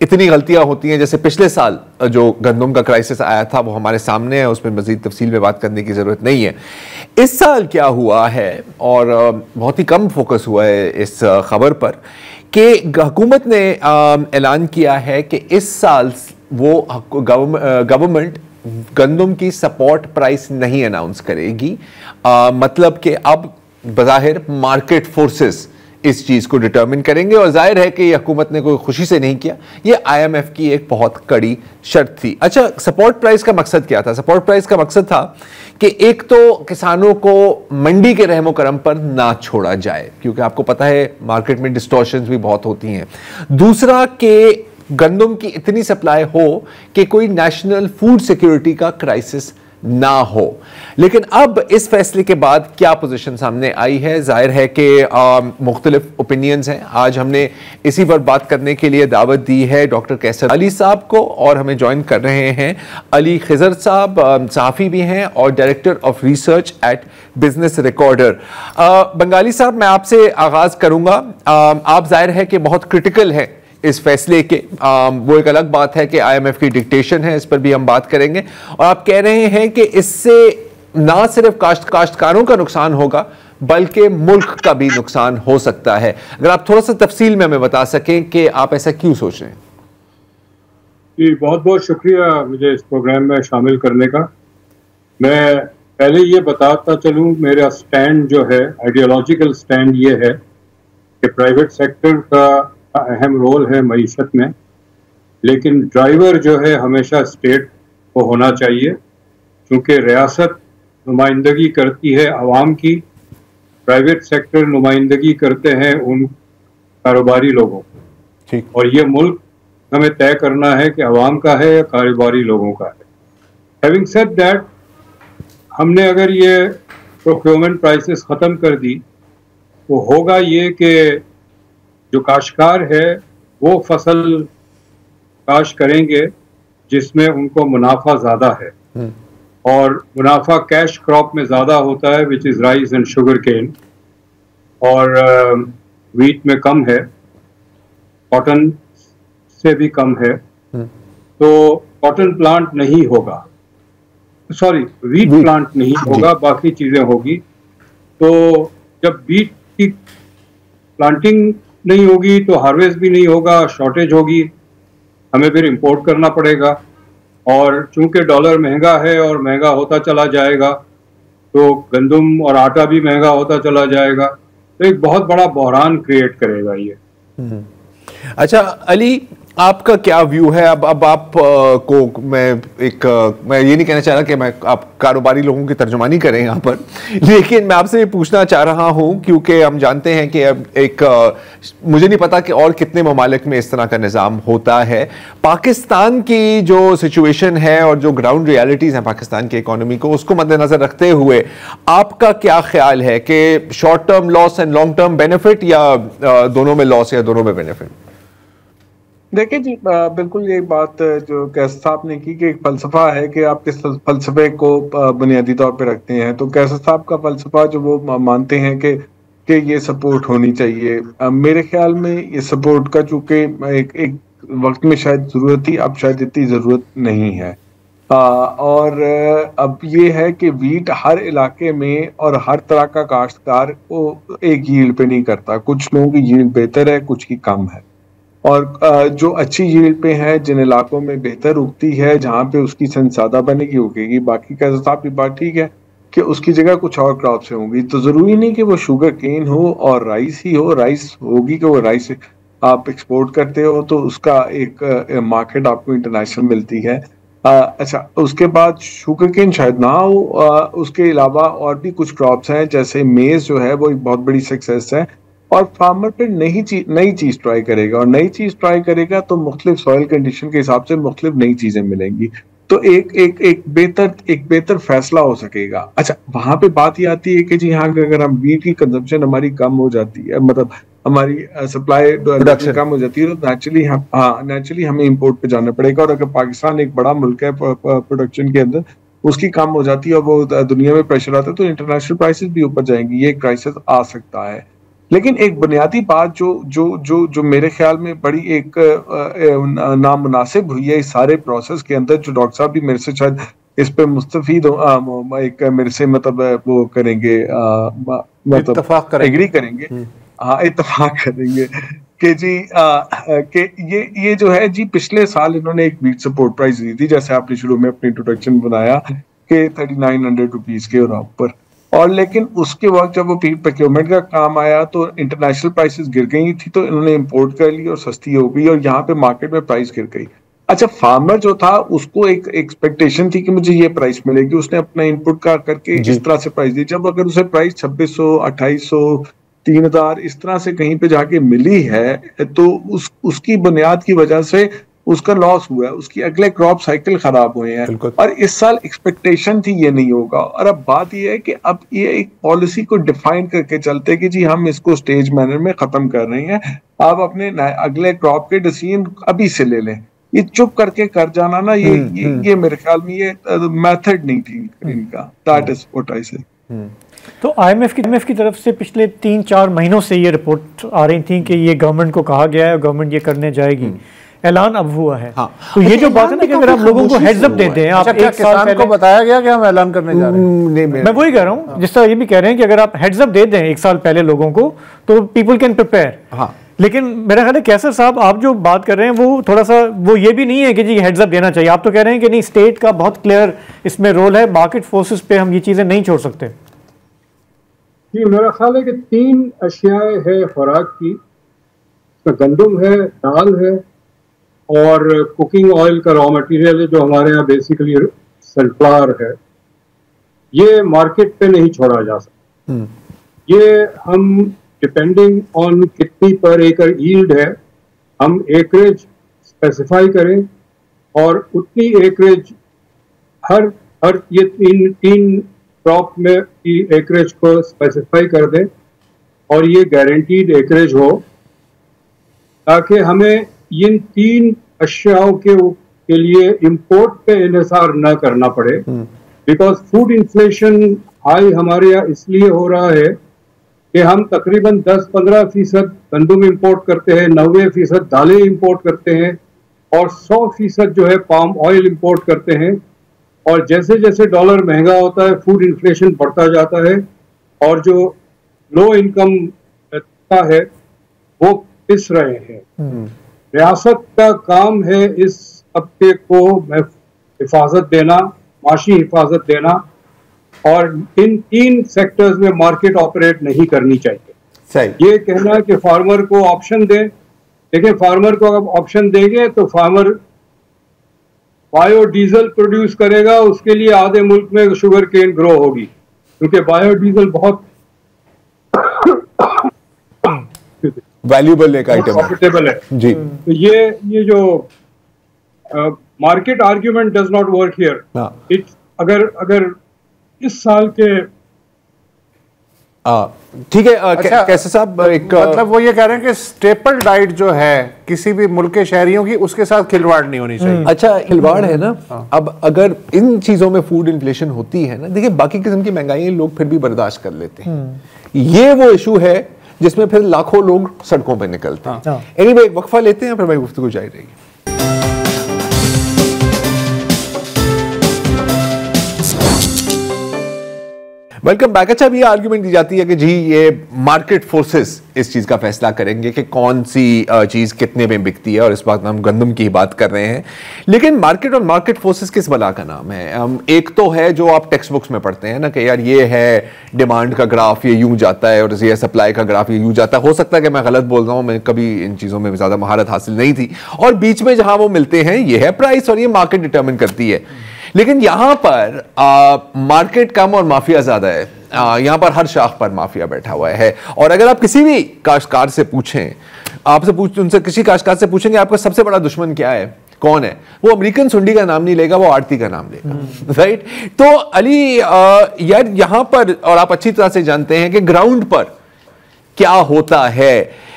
इतनी गलतियां होती हैं। जैसे पिछले साल जो गंदम का क्राइसिस आया था वो हमारे सामने है, उसमें मजीद तफसील में बात करने की ज़रूरत नहीं है। इस साल क्या हुआ है, और बहुत ही कम फोकस हुआ है इस खबर पर, कि हुकूमत ने ऐलान किया है कि इस साल वो गवर्नमेंट गंदम की सपोर्ट प्राइस नहीं अनाउंस करेगी। मतलब कि अब बज़ाहिर मार्केट फोर्सेस इस चीज को डिटरमिन करेंगे, और जाहिर है कि हुकूमत ने कोई खुशी से नहीं किया, ये IMF की एक बहुत कड़ी शर्त थी। अच्छा, सपोर्ट प्राइस का मकसद क्या था? सपोर्ट प्राइस का मकसद था कि एक तो किसानों को मंडी के रहमो करम पर ना छोड़ा जाए, क्योंकि आपको पता है मार्केट में डिस्टॉर्शंस भी बहुत होती हैं। दूसरा कि गंदम की इतनी सप्लाई हो कि कोई नेशनल फूड सिक्योरिटी का क्राइसिस ना हो। लेकिन अब इस फैसले के बाद क्या पोजीशन सामने आई है? जाहिर है कि मुख्तलिफ ओपिनियंस हैं। आज हमने इसी पर बात करने के लिए दावत दी है डॉक्टर कैसर अली साहब को, और हमें ज्वाइन कर रहे हैं अली खिजर साहब, सहाफ़ी भी हैं और director of research at business recorder. Bengali साहब, मैं आपसे आगाज करूंगा। आप जाहिर है कि बहुत क्रिटिकल हैं इस फैसले के। वो एक अलग बात है कि IMF की डिक्टेशन है, इस पर भी हम बात करेंगे। और आप कह रहे हैं कि इससे ना सिर्फ काश्तकारों का नुकसान होगा बल्कि मुल्क का भी नुकसान हो सकता है। अगर आप थोड़ा सा तफसील में हमें बता सकें कि आप ऐसा क्यों सोच रहे हैं। जी, बहुत बहुत शुक्रिया मुझे इस प्रोग्राम में शामिल करने का। मैं पहले ये बताता चलूँ, मेरा स्टैंड जो है, आइडियोलॉजिकल स्टैंड ये है कि प्राइवेट सेक्टर का अहम रोल है मईशत में, लेकिन ड्राइवर जो है हमेशा स्टेट को होना चाहिए, क्योंकि रियासत नुमाइंदगी करती है आवाम की, प्राइवेट सेक्टर नुमाइंदगी करते हैं उन कारोबारी लोगों को। और ये मुल्क हमें तय करना है कि आवाम का है या कारोबारी लोगों का है। हैविंग सेड दैट, हमने अगर ये प्रोक्योरमेंट प्राइसेस ख़त्म कर दी तो होगा ये कि जो काश्तकार है वो फसल काश करेंगे जिसमें उनको मुनाफा ज़्यादा है। और मुनाफा कैश क्रॉप में ज़्यादा होता है, which is rice and sugarcane, और वीट में कम है, कॉटन से भी कम है। तो कॉटन प्लांट नहीं होगा, सॉरी वीट प्लांट नहीं होगा, बाकी चीज़ें होगी। तो जब वीट की प्लांटिंग नहीं होगी तो हार्वेस्ट भी नहीं होगा, शॉर्टेज होगी, हमें फिर इंपोर्ट करना पड़ेगा। और चूंकि डॉलर महंगा है और महंगा होता चला जाएगा तो गंदम और आटा भी महंगा होता चला जाएगा, तो एक बहुत बड़ा बहरान क्रिएट करेगा ये। अच्छा अली, आपका क्या व्यू है? अब आप को मैं ये नहीं कहना चाह रहा कि मैं आप कारोबारी लोगों की तर्जुमानी करें यहाँ पर, लेकिन मैं आपसे ये पूछना चाह रहा हूँ क्योंकि हम जानते हैं कि अब मुझे नहीं पता कि और कितने ममालिक में इस तरह का निज़ाम होता है। पाकिस्तान की जो सिचुएशन है और जो ग्राउंड रियलिटीज़ हैं पाकिस्तान की इकोनॉमी को, उसको मद्देनज़र रखते हुए आपका क्या ख्याल है कि short term loss and long term benefit, या दोनों में लॉस या दोनों में बेनिफिट? देखिए जी, बिल्कुल ये बात जो कैसर साहब ने की कि एक फलसफा है कि आप किस फलसफे को बुनियादी तौर पे रखते हैं। तो कैसर साहब का फलसफा जो वो मानते हैं कि ये सपोर्ट होनी चाहिए। मेरे ख्याल में ये सपोर्ट का चूंकि एक वक्त में शायद ज़रूरत थी, अब शायद इतनी ज़रूरत नहीं है। और अब ये है कि वीट हर इलाके में और हर तरह का काश्तकार को एक यील्ड पे नहीं करता। कुछ लोगों की यील्ड बेहतर है, कुछ की कम है। और जो अच्छी यील्ड पे है, जिन इलाकों में बेहतर उगती है, जहाँ पे उसकी सन ज़्यादा बनेगी उगेगी। बाकी कैसर साहब की बात ठीक है कि उसकी जगह कुछ और क्रॉप से होंगी। तो ज़रूरी नहीं कि वो शुगर केन हो और राइस ही हो। राइस होगी कि वो राइस आप एक्सपोर्ट करते हो तो उसका एक मार्केट आपको इंटरनेशनल मिलती है। अच्छा, उसके बाद शुगर केन शायद ना हो। उसके अलावा और भी कुछ क्रॉप्स हैं, जैसे मेज़ जो है वो एक बहुत बड़ी सक्सेस है। और फार्मर पे नई चीज ट्राई करेगा, और नई चीज ट्राई करेगा तो मुख्तलिफ सॉइल कंडीशन के हिसाब से मुख्तलिफ नई चीजें मिलेंगी। तो एक बेहतर फैसला हो सकेगा। अच्छा, वहां पे बात ये आती है कि जी हाँ, अगर हम वीट की कंजम्पशन हमारी कम हो जाती है, मतलब हमारी सप्लाई कम हो जाती है, तो नेचुरली हमें इंपोर्ट पे जाना पड़ेगा। और अगर पाकिस्तान एक बड़ा मुल्क है प्रोडक्शन के अंदर, उसकी कम हो जाती है और वो दुनिया में प्रेशर आता है, तो इंटरनेशनल प्राइसेस भी ऊपर जाएंगी। ये एक क्राइसिस आ सकता है। लेकिन एक बुनियादी बात जो मेरे ख्याल में बड़ी एक नामुनासिब हुई है इस सारे प्रोसेस के अंदर, जो डॉक्टर साहब भी मेरे से शायद इस पे मुस्तफीद एक मेरे से मतलब वो करेंगे, मतलब एग्री करेंगे, हाँ इत्तफाक करेंगे कि जी कि ये जो है जी, पिछले साल इन्होंने एक वीट सपोर्ट प्राइस दी थी, जैसे आपने शुरू में अपनी इंट्रोडक्शन बनाया कि 3900 रुपीज के और ऊपर। और लेकिन उसके वक्त जब वो प्रोक्योरमेंट का काम आया तो इंटरनेशनल प्राइसेस गिर गई थी, तो इन्होंने इंपोर्ट कर ली और सस्ती हो गई, और यहाँ पे मार्केट में प्राइस गिर गई। अच्छा, फार्मर जो था उसको एक एक्सपेक्टेशन थी कि मुझे ये प्राइस मिलेगी, उसने अपना इनपुट का करके इस तरह से प्राइस दी। जब अगर उसे प्राइस 2600, 2800, 3000 इस तरह से कहीं पे जाके मिली है, तो उसकी बुनियाद की वजह से उसका लॉस हुआ है, उसकी अगले क्रॉप साइकिल खराब हुए हैं। और इस साल एक्सपेक्टेशन थी ये नहीं होगा। और अब बात ये है कि अब ये एक पॉलिसी को डिफाइन करके चलते कि जी हम इसको स्टेज मैनर में खत्म कर रहे हैं, आप अपने अगले क्रॉप के डिसीजन अभी से ले लें। ये चुप करके कर जाना ना, ये मेरे ख्याल में ये मेथड नहीं थी इनका। दैट इज व्हाट आई से। तो IMF की तरफ से पिछले 3-4 महीनों से ये रिपोर्ट आ रही थी कि ये गवर्नमेंट को कहा गया है, गवर्नमेंट ये करने जाएगी। ऐलान अब हुआ है। हाँ। तो ये जो बात है ना कि अगर आप लोगों को हेड्स अप देते हैं, आप एक साल पहले को बताया गया कि हम ऐलान करने जा रहे हैं। मैं वही कह रहा हूँ, जिस तरह ये भी कह रहे हैं कि अगर आप हेड्स अप दे दें एक साल पहले लोगों को, तो पीपल कैन प्रिपेयर। हाँ। लेकिन मेरा ख्याल है कैसर साहब, आप जो बात कर रहे हैं वो थोड़ा सा वो ये भी नहीं है कि जी हेड्स अप देना चाहिए। आप तो कह रहे हैं कि नहीं, स्टेट का बहुत क्लियर इसमें रोल है, मार्केट फोर्सेस पे हम ये चीजें नहीं छोड़ सकते। जी, मेरा ख्याल है कि 3 अशियाएं है खुराक की, गंदम है, दाल है और कुकिंग ऑयल का रॉ मटेरियल है, जो हमारे यहाँ बेसिकली सनफ्लावर है। ये मार्केट पे नहीं छोड़ा जा सकता। ये हम डिपेंडिंग ऑन कितनी पर एकड़ यील्ड है, हम एकरेज स्पेसिफाई करें और उतनी एकरेज हर ये तीन क्रॉप में एकरेज को स्पेसिफाई कर दें और ये गारंटीड एकरेज हो, ताकि हमें इन 3 अशियाओं के के लिए इंपोर्ट पे इन्हिसार न करना पड़े, बिकॉज फूड इन्फ्लेशन हाई हमारे यहाँ इसलिए हो रहा है कि हम तकरीबन 10-15% गंदम इंपोर्ट करते हैं, 90% दालें इंपोर्ट करते हैं और 100% जो है पाम ऑयल इंपोर्ट करते हैं। और जैसे जैसे डॉलर महंगा होता है फूड इन्फ्लेशन बढ़ता जाता है और जो लो इनकम का है वो पिस रहे हैं। रियासत का काम है इस तबके को हिफाजत देना, माशी हिफाजत देना, और इन 3 सेक्टर्स में मार्केट ऑपरेट नहीं करनी चाहिए। सही। ये कहना है कि फार्मर को ऑप्शन दें, लेकिन फार्मर को अगर ऑप्शन देंगे तो फार्मर बायोडीजल प्रोड्यूस करेगा, उसके लिए आधे मुल्क में शुगर केन ग्रो होगी, क्योंकि बायोडीजल बहुत वैल्यूबल एक आइटम प्रॉफिटेबल है जी। तो ये जो market argument does not work here. It अगर इस साल के ठीक है। अच्छा, कैसे साहब एक मतलब वो ये कह रहे हैं कि स्टेपल डाइट जो है किसी भी मुल्क के शहरियों की, उसके साथ खिलवाड़ नहीं होनी चाहिए। अच्छा, खिलवाड़ है ना। अब अगर इन चीजों में फूड इन्फ्लेशन होती है ना, देखिए बाकी किस्म की महंगाई लोग फिर भी बर्दाश्त कर लेते हैं, ये वो इशू है जिसमें फिर लाखों लोग सड़कों पर निकलते हैं। एनीवे, एक वक्फा लेते हैं, फिर मेरी गुफ्तगू जारी रहेगी। Welcome back. अच्छा, अब ये आर्ग्यूमेंट दी जाती है कि जी ये मार्केट फोर्सेस इस चीज का फैसला करेंगे कि कौन सी चीज कितने में बिकती है, और इस बात में हम गंदम की ही बात कर रहे हैं। लेकिन मार्केट और मार्केट फोर्सेस किस बला का नाम है? एक तो है जो आप टेक्स्ट बुक्स में पढ़ते हैं ना कि यार ये है डिमांड का ग्राफ, ये यूं जाता है, और ये सप्लाई का ग्राफ ये यूं जाता है। हो सकता है कि मैं गलत बोल रहा हूं, मैं कभी इन चीजों में ज्यादा महारत हासिल नहीं थी। और बीच में जहां वो मिलते हैं ये है प्राइस, और ये मार्केट डिटरमिन करती है। लेकिन यहां पर मार्केट कम और माफिया ज्यादा है। यहां पर हर शाख पर माफिया बैठा हुआ है। और अगर आप किसी भी काश्तकार से पूछें, उनसे किसी काश्तकार से पूछेंगे आपका सबसे बड़ा दुश्मन क्या है, कौन है, वो अमेरिकन सुंडी का नाम नहीं लेगा, वो आड़ती का नाम लेगा। राइट। तो अली यार यहां पर, और आप अच्छी तरह से जानते हैं कि ग्राउंड पर क्या होता है,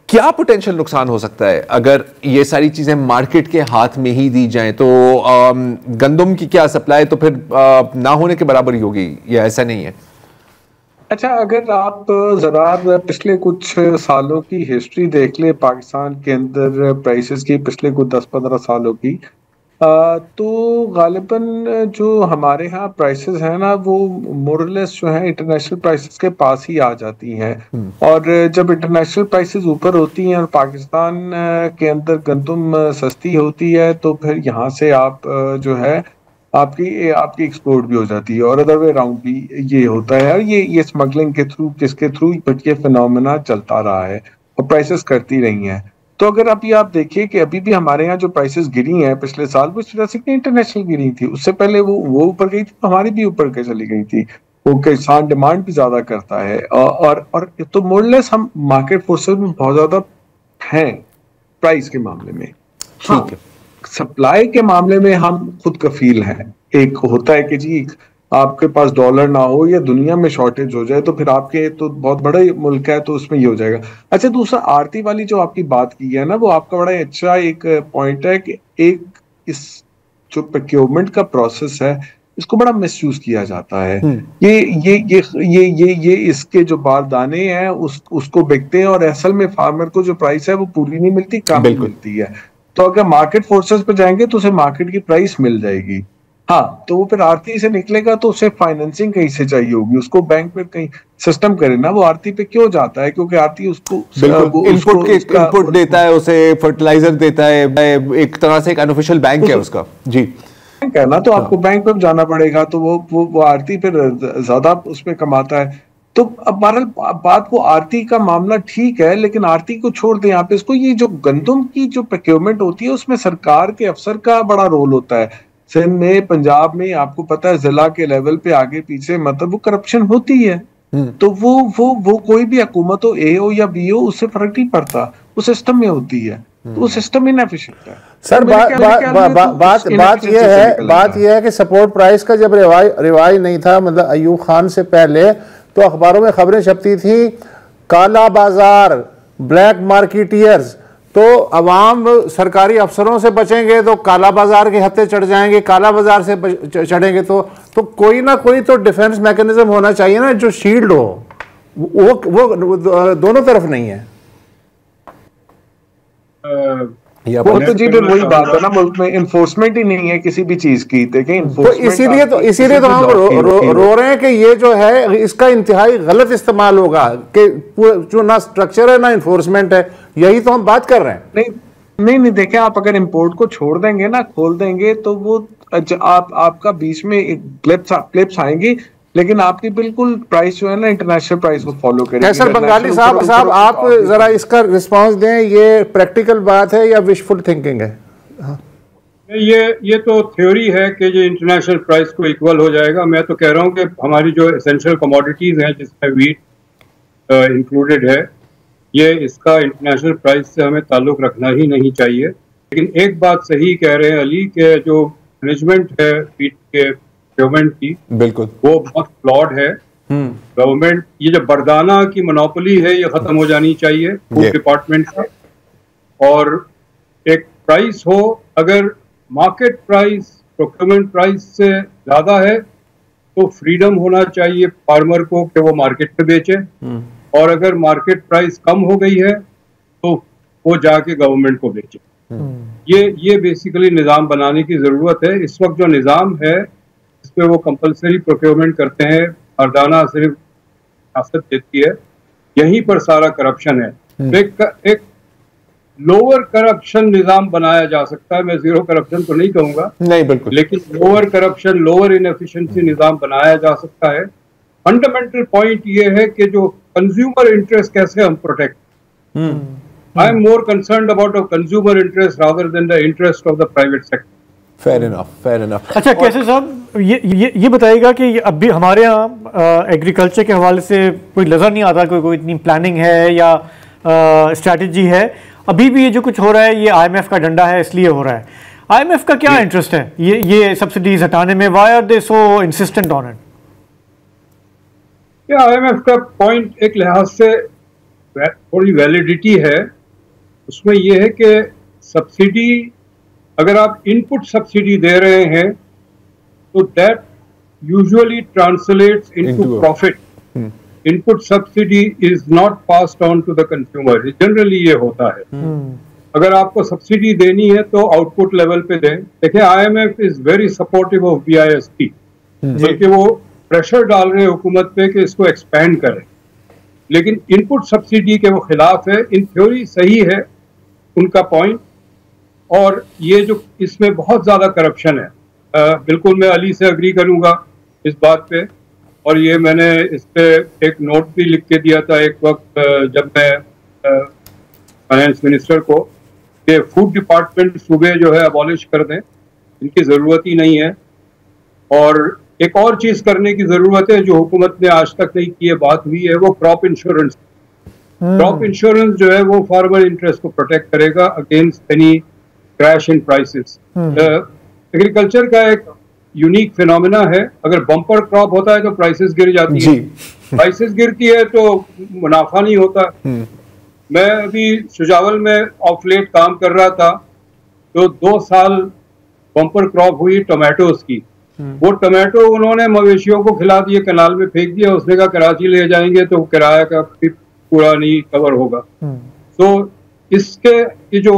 क्या पोटेंशियल नुकसान हो सकता है अगर ये सारी चीजें मार्केट के हाथ में ही दी जाएं। तो गंदम की क्या सप्लाई तो फिर ना होने के बराबर ही होगी, या ऐसा नहीं है? अच्छा, अगर आप जरा पिछले कुछ सालों की हिस्ट्री देख ले पाकिस्तान के अंदर प्राइसेस की, पिछले कुछ 10-15 सालों की, तो गालिबन जो हमारे यहाँ प्राइसेस हैं ना, वो मोरलेस जो है इंटरनेशनल प्राइसेस के पास ही आ जाती हैं। और जब इंटरनेशनल प्राइसेस ऊपर होती हैं और पाकिस्तान के अंदर गंदम सस्ती होती है, तो फिर यहाँ से आप जो है आपकी एक्सपोर्ट भी हो जाती है, और अदर वे राउंड भी ये होता है। और ये स्मगलिंग के थ्रू, किसके थ्रू, बट ये फिनोमेना चलता रहा है और प्राइसेस करती रही हैं। तो अगर अभी आप देखिए कि अभी भी हमारे यहाँ जो प्राइसेस गिरी हैं पिछले साल, वो इस वजह से कि इंटरनेशनल गिरी थी। उससे पहले वो ऊपर गई थी, हमारी भी ऊपर के चली गई थी। वो किसान डिमांड भी ज्यादा करता है, और तो मोरलेस हम मार्केट फोर्सेस में बहुत ज्यादा हैं प्राइस के मामले में। ठीक है, सप्लाई के मामले में हम खुद कफील हैं। एक होता है कि जी आपके पास डॉलर ना हो या दुनिया में शॉर्टेज हो जाए, तो फिर आपके तो बहुत बड़ा मुल्क है तो उसमें ये हो जाएगा। अच्छा, दूसरा आरती वाली जो आपकी बात की है ना, वो आपका बड़ा अच्छा एक पॉइंट है कि एक इस जो प्रोक्योरमेंट का प्रोसेस है, इसको बड़ा मिसयूज किया जाता है। ये इसके जो बारदाने हैं उसको बिकते हैं, और असल में फार्मर को जो प्राइस है वो पूरी नहीं मिलती, कम मिलती है। तो अगर मार्केट फोर्सेस पे जाएंगे तो उसे मार्केट की प्राइस मिल जाएगी। हाँ, तो वो फिर आरती से निकलेगा तो उसे फाइनेंसिंग कहीं से चाहिए होगी, उसको बैंक में कहीं सिस्टम करे ना। वो आरती पे क्यों जाता है? क्योंकि आरती उसको इनपुट देता है, उसे फर्टिलाइजर देता है, एक तरह से एक अनऑफिशियल बैंक है उसका। जी, बैंक है ना, तो आपको बैंक में जाना पड़ेगा, तो वो आरती फिर ज्यादा उसमें कमाता है। तो अब बहरहाल बात, वो आरती का मामला ठीक है, लेकिन आरती को छोड़ दें यहाँ पे। इसको ये जो गंदम की जो प्रोक्योरमेंट होती है, उसमें सरकार के अफसर का बड़ा रोल होता है। सिंध में, पंजाब में, आपको पता है जिला के लेवल पे आगे पीछे मतलब वो करप्शन होती है। तो वो कोई भी हुकूमत हो, ए हो या बी हो, उससे फर्क नहीं पड़ता, वो सिस्टम में होती है। तो वो सिस्टम इनएफिशिएंट है। सर, बात यह है कि सपोर्ट प्राइस का जब रिवाज नहीं था, मतलब अयूब खान से पहले, तो अखबारों में खबरें छपती थी काला बाजार, ब्लैक मार्केटियर्स। तो तो अवाम सरकारी अफसरों से बचेंगे तो काला बाजार के हत्थे चढ़ जाएंगे, काला बाजार से चढ़ेंगे तो कोई ना कोई तो डिफेंस मैकेनिज्म होना चाहिए ना, जो शील्ड हो। वो दोनों तरफ नहीं है। वो तो जी फिर वही बात है ना, मुल्क में इन्फोर्समेंट ही नहीं है किसी भी चीज की। देखिए तो इसीलिए तो हम रो रहे हैं कि ये जो है इसका इंतहाई गलत इस्तेमाल होगा, कि जो ना स्ट्रक्चर है ना इन्फोर्समेंट है। यही तो हम बात कर रहे हैं। नहीं देखिए, आप अगर इंपोर्ट को छोड़ देंगे ना, खोल देंगे, तो वो आपका बीच में क्लिप्स आएंगी, लेकिन आपकी बिल्कुल प्राइस जो है ना इंटरनेशनल प्राइस को फॉलो करेगी। सर बंगाली साहब आप जरा इसका रिस्पांस दें, ये प्रैक्टिकल बात है या विशफुल थिंकिंग है? हाँ। ये तो थ्योरी है कि ये इंटरनेशनल प्राइस को इक्वल हो जाएगा। मैं तो कह रहा हूँ कि हमारी जो एसेंशियल कमोडिटीज हैं जिसमें वीट इंक्लूडेड है, ये इसका इंटरनेशनल प्राइस से हमें ताल्लुक रखना ही नहीं चाहिए। लेकिन एक बात सही कह रहे हैं अली के जो मैनेजमेंट है वीट के गवर्नमेंट की, बिल्कुल वो बहुत फ्लॉड है। गवर्नमेंट ये जो बरदाना की मोनोपोली है ये खत्म हो जानी चाहिए फूड डिपार्टमेंट का, और एक प्राइस हो, अगर मार्केट प्राइस प्रोक्योरमेंट प्राइस से ज्यादा है तो फ्रीडम होना चाहिए फार्मर को कि वो मार्केट पे बेचे, और अगर मार्केट प्राइस कम हो गई है तो वो जाके गवर्नमेंट को बेचे। ये बेसिकली निज़ाम बनाने की ज़रूरत है। इस वक्त जो निज़ाम है इसमें वो कंपलसरी प्रोक्योरमेंट करते हैं, हरदाना सिर्फ रियासत देती है, यहीं पर सारा करप्शन है। एक लोअर करप्शन निज़ाम बनाया जा सकता है। मैं जीरो करप्शन तो नहीं कहूँगा, नहीं बिल्कुल, लेकिन लोअर करप्शन, लोअर इनएफिशिएंसी निज़ाम बनाया जा सकता है। फंडामेंटल पॉइंट ये है कि जो कंज्यूमर इंटरेस्ट कैसे हम protect, I am more concerned about the consumer interest rather than the interest of the private sector. Fair enough. अच्छा कैसे साहब ये बताइएगा कि अभी हमारे यहाँ एग्रीकल्चर के हवाले से कोई नज़र नहीं आता, कोई इतनी प्लानिंग है या स्ट्रैटेजी है? अभी भी ये जो कुछ हो रहा है ये IMF का डंडा है इसलिए हो रहा है। IMF का क्या इंटरेस्ट है ये सब्सिडीज हटाने में? Why are they so insistent on it? IMF का पॉइंट एक लिहाज से थोड़ी वैलिडिटी है। उसमें यह है कि सब्सिडी, अगर आप इनपुट सब्सिडी दे रहे हैं तो that usually translates into profit. Input subsidy is not passed on to the consumer, generally ये होता है। अगर आपको सब्सिडी देनी है तो आउटपुट लेवल पे दें। देखिए IMF is very supportive of BISP, बल्कि वो प्रेशर डाल रहे हैं हुकूमत पे कि इसको एक्सपैंड करें, लेकिन इनपुट सब्सिडी के वो खिलाफ है। इन थ्योरी सही है उनका पॉइंट, और ये जो इसमें बहुत ज़्यादा करप्शन है, बिल्कुल मैं अली से अग्री करूँगा इस बात पे। और ये मैंने इस पे एक नोट भी लिख के दिया था एक वक्त जब मैं फाइनेंस मिनिस्टर को, कि फूड डिपार्टमेंट सूबे जो है अबॉलिश कर दें, इनकी ज़रूरत ही नहीं है। और एक और चीज़ करने की ज़रूरत है जो हुकूमत ने आज तक नहीं की है, बात हुई है, वो क्रॉप इंश्योरेंस। क्रॉप इंश्योरेंस जो है वो फार्मर इंटरेस्ट को प्रोटेक्ट करेगा against any crash in prices. Agriculture का एक यूनिक फिनोमिना है, अगर बम्पर क्रॉप होता है तो प्राइसेस गिर जाती है, प्राइसेस गिरती है तो मुनाफा नहीं होता। मैं अभी सुजावल में ऑफ लेट काम कर रहा था, तो 2 साल बम्पर क्रॉप हुई टोमेटोज की। वो टोमेटो उन्होंने मवेशियों को खिला दिए, कनाल में फेंक दिया, उसने कहा कराची ले जाएंगे तो किराया का पूरा नहीं कवर होगा। तो इसके जो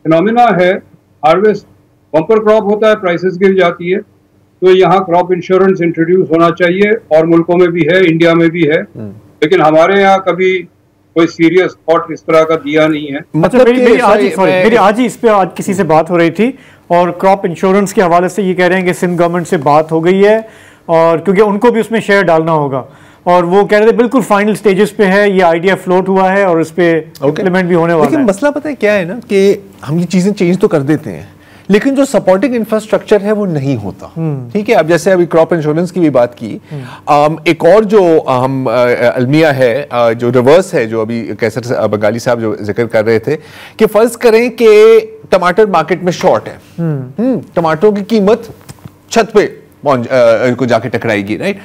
फिनोमिना है, हार्वेस्ट बम्पर क्रॉप होता है, प्राइसेस गिर जाती है, तो यहाँ क्रॉप इंश्योरेंस इंट्रोड्यूस होना चाहिए, और मुल्कों में भी है, इंडिया में भी है, लेकिन हमारे यहाँ कभी कोई सीरियस थॉट इस तरह का दिया नहीं है। मतलब मेरी आज ही इस पे आज किसी से बात हो रही थी, और क्रॉप इंश्योरेंस के हवाले से ये कह रहे हैं कि सिंध गवर्नमेंट से बात हो गई है, और क्योंकि उनको भी उसमें शेयर डालना होगा, और वो कह रहे थे बिल्कुल फाइनल स्टेजेस पे है, ये आइडिया फ्लोट हुआ है और इस पे इम्प्लीमेंट भी होने वाला है। लेकिन मसला पता है क्या है ना, कि हम ये चीजें चेंज तो कर देते हैं, लेकिन जो सपोर्टिंग इंफ्रास्ट्रक्चर है वो नहीं होता। ठीक है, अब जैसे अभी क्रॉप इंश्योरेंस की भी बात की, एक और जो हम अलमिया है, जो रिवर्स है, जो अभी कैसर बंगाली साहब जो जिक्र कर रहे थे, कि फर्ज करें कि टमाटर मार्केट में शॉर्ट है, टमाटरों की कीमत छत पे को जाके टकराएगी, राइट?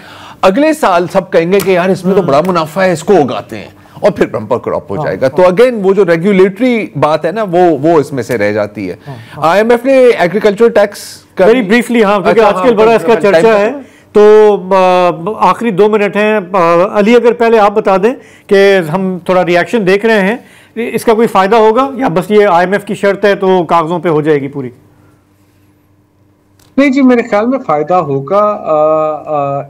अगले साल सब कहेंगे कि यार इसमें तो बड़ा मुनाफा है, इसको उगाते हैं, और फिर बम्पर क्रॉप हो जाएगा। तो अगेन वो जो रेगुलेटरी बात है ना वो इसमें से रह जाती है। IMF ने एग्रीकल्चर टैक्स वेरी ब्रीफली, हाँ क्योंकि आजकल बड़ा इसका चर्चा है, तो आखिरी 2 मिनट हैं। अली, अगर पहले आप बता दें कि हम थोड़ा रिएक्शन देख रहे हैं, इसका कोई फायदा होगा या बस ये IMF की शर्त है तो कागजों पे हो जाएगी पूरी? नहीं जी, मेरे ख्याल में फायदा होगा।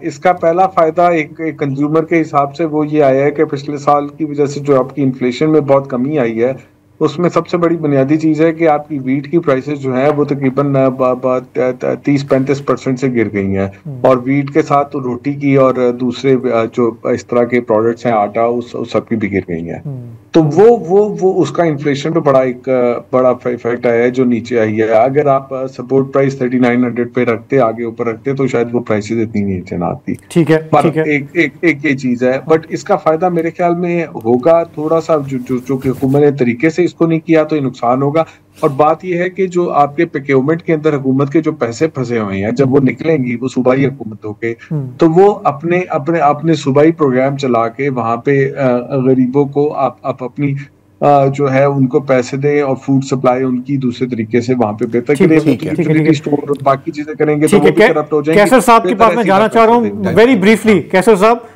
इसका पहला फायदा एक कंज्यूमर के हिसाब से वो ये आया है कि पिछले साल की वजह से जो आपकी इन्फ्लेशन में बहुत कमी आई है, उसमें सबसे बड़ी बुनियादी चीज है कि आपकी वीट की प्राइसेस जो है वो तकरीबन 30-35% से गिर गई हैं, और वीट के साथ तो रोटी की और दूसरे जो इस तरह के प्रोडक्ट्स हैं, आटा, उस सब की भी गिर गई हैं। तो वो उसका इन्फ्लेशन पे बड़ा इफेक्ट आया है जो नीचे आई है। अगर आप सपोर्ट प्राइस 3900 पे रखते, आगे ऊपर रखते, तो शायद वो प्राइसेस इतनी नीचे ना आती। ठीक है, पर एक ये चीज है, बट इसका फायदा मेरे ख्याल में होगा थोड़ा सा, जो कि हुकूमत ने तरीके से इसको नहीं किया तो ये नुकसान होगा। और बात यह है कि जो आपके प्रोक्योरमेंट के अंदर हुकूमत के जो पैसे फंसे हुए हैं, जब वो निकलेंगी वो सूबाई हुकूमतों के, तो वो अपने सूबाई प्रोग्राम चला के वहां पे गरीबों को आप अपनी जो है उनको पैसे दें और फूड सप्लाई उनकी दूसरे तरीके से वहां पे बेहतर करें, स्टोर और बाकी चीजें करेंगे तो वो भी करप्ट हो जाएंगे। कैसर साहब के पास मैं जाना चाह रहा हूँ वेरी ब्रीफली। कैसर साहब,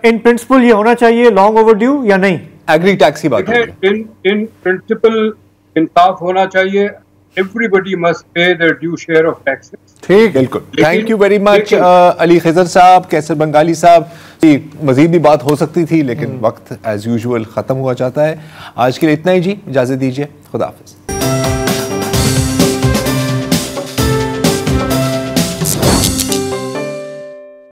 इन प्रिंसिपल ये होना चाहिए लॉन्ग ओवरड्यू या नहीं? एग्री टैक्स की बात है। इन प्रिंसिपल इंसाफ होना चाहिए। Everybody must pay their due share of taxes. ठीक, बिल्कुल। Thank you very much Ali Khizar साहब, कैसर बंगाली साहब। मजीद भी बात हो सकती थी लेकिन वक्त एज यूजुअल खत्म हुआ जाता है। आज के लिए इतना ही जी, इजाजत दीजिए, खुदा हाफिज।